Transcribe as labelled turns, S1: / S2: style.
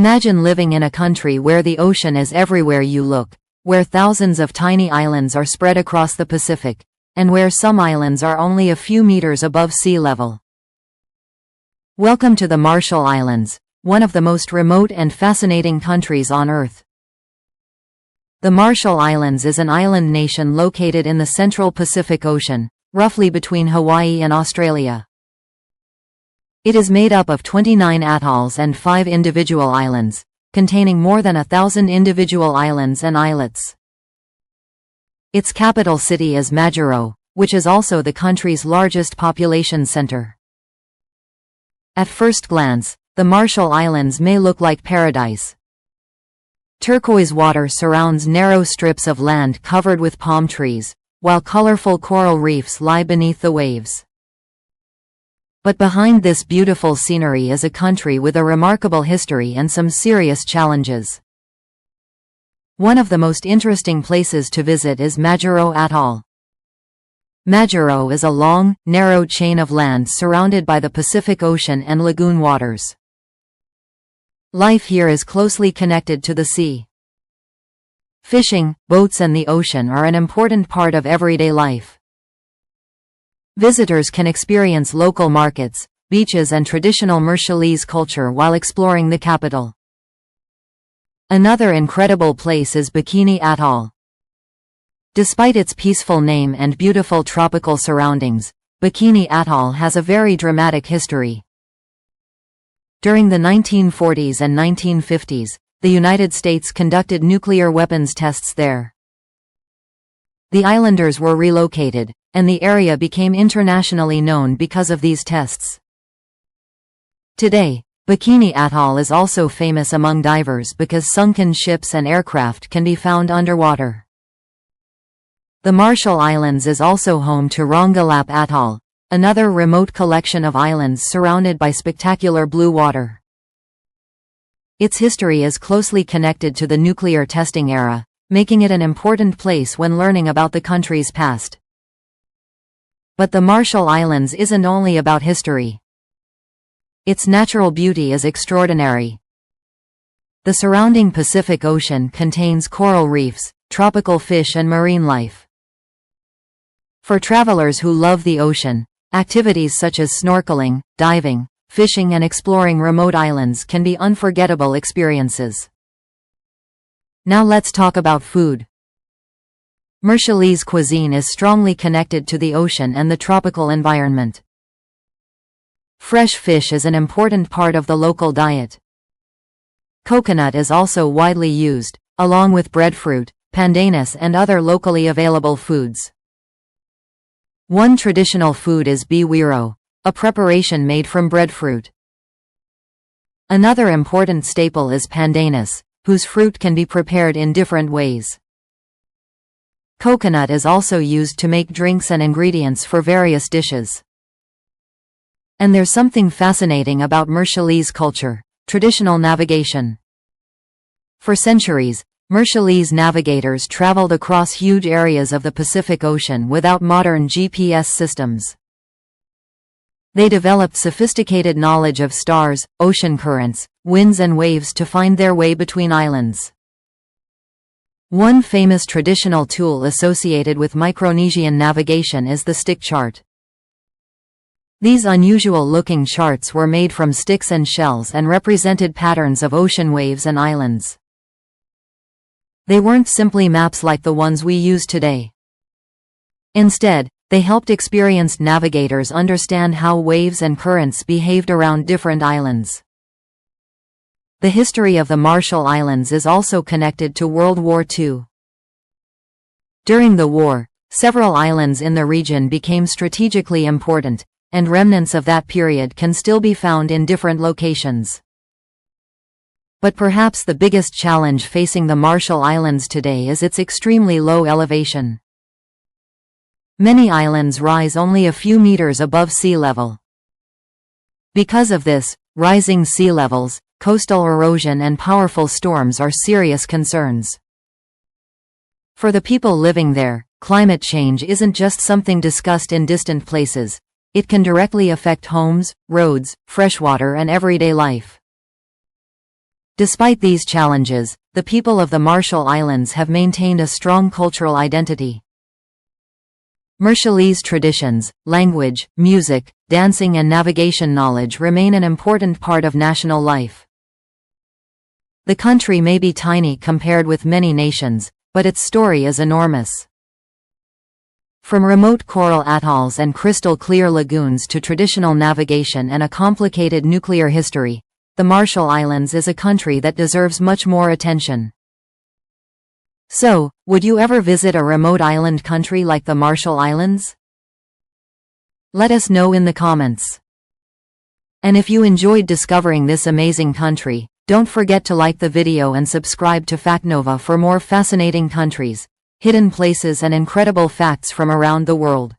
S1: Imagine living in a country where the ocean is everywhere you look, where thousands of tiny islands are spread across the Pacific, and where some islands are only a few meters above sea level. Welcome to the Marshall Islands, one of the most remote and fascinating countries on Earth. The Marshall Islands is an island nation located in the central Pacific Ocean, roughly between Hawaii and Australia. It is made up of 29 atolls and 5 individual islands, containing more than 1,000 individual islands and islets. Its capital city is Majuro, which is also the country's largest population center. At first glance, the Marshall Islands may look like paradise. Turquoise water surrounds narrow strips of land covered with palm trees, while colorful coral reefs lie beneath the waves. But behind this beautiful scenery is a country with a remarkable history and some serious challenges. One of the most interesting places to visit is Majuro Atoll. Majuro is a long, narrow chain of land surrounded by the Pacific Ocean and lagoon waters. Life here is closely connected to the sea. Fishing, boats and the ocean are an important part of everyday life. Visitors can experience local markets, beaches and traditional Marshallese culture while exploring the capital. Another incredible place is Bikini Atoll. Despite its peaceful name and beautiful tropical surroundings, Bikini Atoll has a very dramatic history. During the 1940s and 1950s, the United States conducted nuclear weapons tests there. The islanders were relocated, and the area became internationally known because of these tests. Today, Bikini Atoll is also famous among divers because sunken ships and aircraft can be found underwater. The Marshall Islands is also home to Rongelap Atoll, another remote collection of islands surrounded by spectacular blue water. Its history is closely connected to the nuclear testing era, making it an important place when learning about the country's past. But the Marshall Islands isn't only about history. Its natural beauty is extraordinary. The surrounding Pacific Ocean contains coral reefs, tropical fish and marine life. For travelers who love the ocean, activities such as snorkeling, diving, fishing and exploring remote islands can be unforgettable experiences. Now let's talk about food. Marshallese cuisine is strongly connected to the ocean and the tropical environment. Fresh fish is an important part of the local diet. Coconut is also widely used, along with breadfruit, pandanus and other locally available foods. One traditional food is biwiro, a preparation made from breadfruit. Another important staple is pandanus, whose fruit can be prepared in different ways. Coconut is also used to make drinks and ingredients for various dishes. And there's something fascinating about Marshallese culture: traditional navigation. For centuries, Marshallese navigators traveled across huge areas of the Pacific Ocean without modern GPS systems. They developed sophisticated knowledge of stars, ocean currents, winds and waves to find their way between islands. One famous traditional tool associated with Micronesian navigation is the stick chart. These unusual-looking charts were made from sticks and shells and represented patterns of ocean waves and islands. They weren't simply maps like the ones we use today. Instead, they helped experienced navigators understand how waves and currents behaved around different islands. The history of the Marshall Islands is also connected to World War II. During the war, several islands in the region became strategically important, and remnants of that period can still be found in different locations. But perhaps the biggest challenge facing the Marshall Islands today is its extremely low elevation. Many islands rise only a few meters above sea level. Because of this, rising sea levels, coastal erosion and powerful storms are serious concerns. For the people living there, climate change isn't just something discussed in distant places. It can directly affect homes, roads, freshwater and everyday life. Despite these challenges, the people of the Marshall Islands have maintained a strong cultural identity. Marshallese traditions, language, music, dancing and navigation knowledge remain an important part of national life. The country may be tiny compared with many nations, but its story is enormous. From remote coral atolls and crystal-clear lagoons to traditional navigation and a complicated nuclear history, the Marshall Islands is a country that deserves much more attention. So, would you ever visit a remote island country like the Marshall Islands? Let us know in the comments. And if you enjoyed discovering this amazing country, don't forget to like the video and subscribe to Factnova for more fascinating countries, hidden places and incredible facts from around the world.